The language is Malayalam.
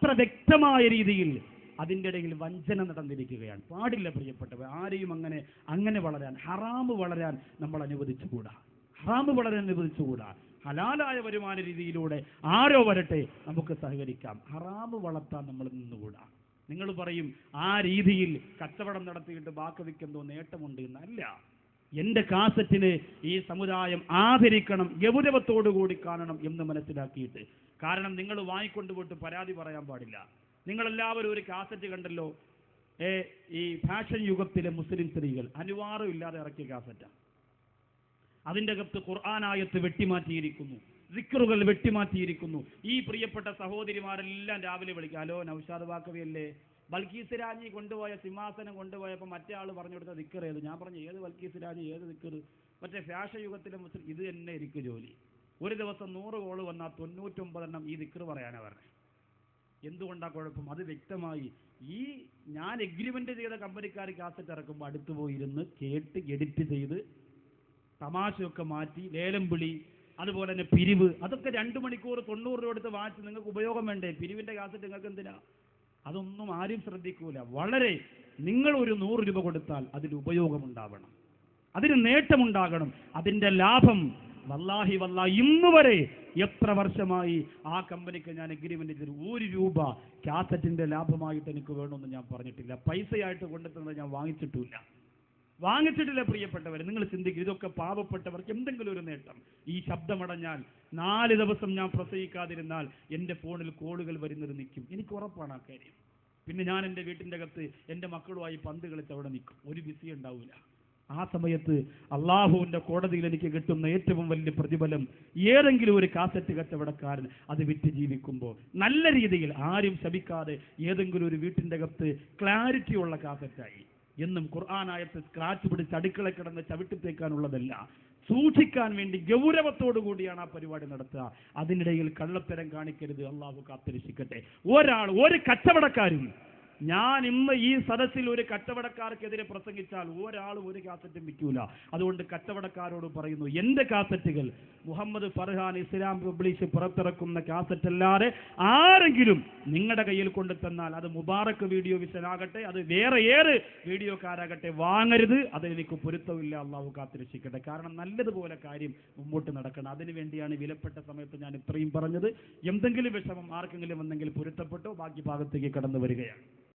അത്ര വ്യക്തമായ രീതിയിൽ അതിൻ്റെ ഇടയിൽ വഞ്ചന നടന്നിരിക്കുകയാണ്. പാടില്ല പ്രിയപ്പെട്ടവർ, ആരെയും അങ്ങനെ വളരാൻ, ഹറാമ് വളരാൻ നമ്മൾ അനുവദിച്ചുകൂടാ. ഹറാമ് വളരാൻ അനുവദിച്ചുകൂടാ. ഹലാലായ വരുമാന രീതിയിലൂടെ ആരോ വരട്ടെ, നമുക്ക് സഹകരിക്കാം. ഹറാമ് വളർത്താൻ നമ്മൾ നിന്നുകൂടാ. നിങ്ങൾ പറയും ആ രീതിയിൽ കച്ചവടം നടത്തിയിട്ട് ബാക്കിവെക്കെന്തോ നേട്ടമുണ്ട് എന്നല്ല. എൻ്റെ കാസറ്റിന് ഈ സമുദായം ആദരിക്കണം, ഗൗരവത്തോടുകൂടി കാണണം എന്ന് മനസ്സിലാക്കിയിട്ട്. കാരണം നിങ്ങൾ വാങ്ങിക്കൊണ്ടുപോയിട്ട് പരാതി പറയാൻ പാടില്ല. നിങ്ങളെല്ലാവരും ഒരു കാസറ്റ് കണ്ടല്ലോ, ഈ ഫാഷൻ യുഗത്തിലെ മുസ്ലിം സ്ത്രീകൾ അനുവാദം ഇല്ലാതെ ഇറക്കിയ കാസറ്റാണ്. അതിൻ്റെ അകത്ത് ഖുർആനായത്ത് വെട്ടിമാറ്റിയിരിക്കുന്നു, സിക്റുകൾ വെട്ടിമാറ്റിയിരിക്കുന്നു. ഈ പ്രിയപ്പെട്ട സഹോദരിമാരെല്ലാം രാവിലെ വിളിക്കുക, ഹലോ നൗഷാദ് ബാക്കവിയല്ലേ, ബൽക്കീസ് രാജി കൊണ്ടുപോയ സിംഹാസനം കൊണ്ടുപോയപ്പോൾ മറ്റേ ആൾ പറഞ്ഞു കൊടുത്ത ദിക്കർ ഏത്? ഞാൻ പറഞ്ഞു ഏത് ബൽക്കീസ് രാജി, ഏത് ദിക്കർ? മറ്റേ ഫാഷൻ യുഗത്തിലെ മുസ്ലിം ഇത് തന്നെ എനിക്ക് ജോലി. ഒരു ദിവസം 100 കോള് വന്നാൽ 99 ഈ ദിക്കർ പറയാനാണ് പറഞ്ഞത്. എന്തുകൊണ്ടാണ് കുഴപ്പം? അത് വ്യക്തമായി ഈ ഞാൻ എഗ്രിമെന്റ് ചെയ്ത കമ്പനിക്കാർ കാസറ്റ് ഇറക്കുമ്പോൾ അടുത്ത് പോയിരുന്ന് കേട്ട് എഡിറ്റ് ചെയ്ത് തമാശയൊക്കെ മാറ്റി ലേലം വിളി, അതുപോലെ തന്നെ പിരിവ്, അതൊക്കെ 2 മണിക്കൂർ 90 രൂപ എടുത്ത് വാങ്ങിച്ച് നിങ്ങൾക്ക് ഉപയോഗം വേണ്ടേ? പിരിവിന്റെ കാസറ്റ് നിങ്ങൾക്ക് എന്തിനാ? അതൊന്നും ആരും ശ്രദ്ധിക്കൂല. വളരെ നിങ്ങൾ ഒരു 100 രൂപ കൊടുത്താൽ അതിൽ ഉപയോഗമുണ്ടാവണം, അതിന് നേട്ടമുണ്ടാകണം, അതിൻ്റെ ലാഭം. വല്ലാഹി ഇന്ന് വരെ എത്ര വർഷമായി ആ കമ്പനിക്ക് ഞാൻ എഗ്രിമെന്റ് ചെയ്തു, 1 രൂപ കാസറ്റിന്റെ ലാഭമായിട്ട് എനിക്ക് വേണമെന്ന് ഞാൻ പറഞ്ഞിട്ടില്ല. പൈസയായിട്ട് കൊണ്ടെത്തുന്നത് ഞാൻ വാങ്ങിച്ചിട്ടില്ല പ്രിയപ്പെട്ടവരെ. നിങ്ങൾ ചിന്തിക്കുക, ഇതൊക്കെ പാവപ്പെട്ടവർക്ക് എന്തെങ്കിലും ഒരു നേട്ടം. ഈ ശബ്ദമടഞ്ഞാൽ 4 ദിവസം ഞാൻ പ്രസംഗിക്കാതിരുന്നാൽ എൻ്റെ ഫോണിൽ കോളുകൾ വരുന്നത് നിൽക്കും, എനിക്ക് ഉറപ്പാണ് ആ കാര്യം. പിന്നെ ഞാൻ എൻ്റെ വീട്ടിൻ്റെ അകത്ത് എൻ്റെ മക്കളുമായി പന്ത് കളിച്ച് അവിടെ നിൽക്കും, ഒരു ബിസി ഉണ്ടാവില്ല. ആ സമയത്ത് അള്ളാഹുവിൻ്റെ കോടതിയിൽ എനിക്ക് കിട്ടുന്ന ഏറ്റവും വലിയ പ്രതിഫലം ഏതെങ്കിലും ഒരു കാസറ്റ് കച്ചവടക്കാരൻ അത് വിറ്റ് ജീവിക്കുമ്പോൾ നല്ല രീതിയിൽ ആരും ശപിക്കാതെ ഏതെങ്കിലും ഒരു വീട്ടിൻ്റെ അകത്ത് ക്ലാരിറ്റി ഉള്ള കാസറ്റായി. എന്നും ഖുർആനായത്ത് സ്ക്രാച്ച് പിടിച്ച് അടുക്കള കിടന്ന് ചവിട്ടിത്തേക്കാനുള്ളതല്ല, സൂക്ഷിക്കാൻ വേണ്ടി ഗൗരവത്തോടു കൂടിയാണ് ആ പരിപാടി നടത്തുക. അതിനിടയിൽ കള്ളത്തരം കാണിക്കരുത്, അള്ളാഹു കാത്തിരക്ഷിക്കട്ടെ. ഒരു കച്ചവടക്കാരും, ഞാൻ ഇന്ന് ഈ സദസ്സിൽ ഒരു കച്ചവടക്കാർക്കെതിരെ പ്രസംഗിച്ചാൽ ഒരാളും ഒരു കാസറ്റും വിൽക്കൂല. അതുകൊണ്ട് കച്ചവടക്കാരോട് പറയുന്നു, എൻ്റെ കാസറ്റുകൾ മുഹമ്മദ് ഫർഹാൻ ഇസ്ലാം പബ്ലിഷ് പുറത്തിറക്കുന്ന കാസറ്റ് അല്ലാതെ ആരെങ്കിലും നിങ്ങളുടെ കയ്യിൽ കൊണ്ടു തന്നാൽ, അത് മുബാറക്ക് വീഡിയോ വിഷനാകട്ടെ, അത് വേറെ ഏത് വീഡിയോക്കാരാകട്ടെ, വാങ്ങരുത്. അതെനിക്ക് പൊരുത്തമില്ല. അള്ളാഹു കാത്തിരക്ഷിക്കട്ടെ. കാരണം നല്ലതുപോലെ കാര്യം മുമ്പോട്ട് നടക്കണം. അതിനുവേണ്ടിയാണ് വിലപ്പെട്ട സമയത്ത് ഞാൻ ഇത്രയും പറഞ്ഞത്. എന്തെങ്കിലും വിഷമം ആർക്കെങ്കിലും വന്നെങ്കിൽ പൊരുത്തപ്പെട്ടോ ബാക്കി ഭാഗത്തേക്ക് കടന്നു വരികയാണ്.